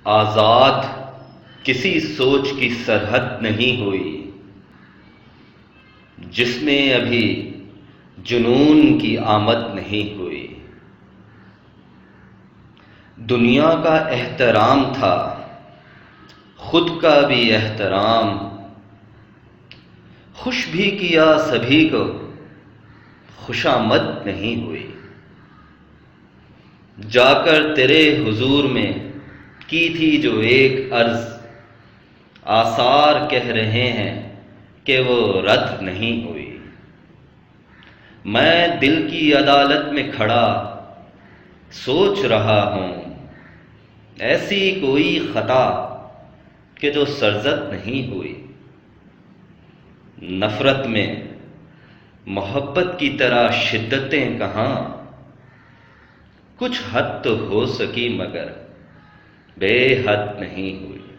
آزاد کسی سوچ کی سرحد نہیں ہوئی جس میں ابھی جنون کی آمد نہیں ہوئی۔ دنیا کا احترام تھا، خود کا بھی احترام، خوش بھی کیا سبھی کو، خوشامد نہیں ہوئی۔ جا کر تیرے حضور میں کی تھی جو ایک عرض، آثار کہہ رہے ہیں کہ وہ رد نہیں ہوئی۔ میں دل کی عدالت میں کھڑا سوچ رہا ہوں، ایسی کوئی خطا کہ جو سرزد نہیں ہوئی۔ نفرت میں محبت کی طرح شدتیں کہاں، کچھ حد تو ہو سکی مگر بے حد نہیں ہوئی۔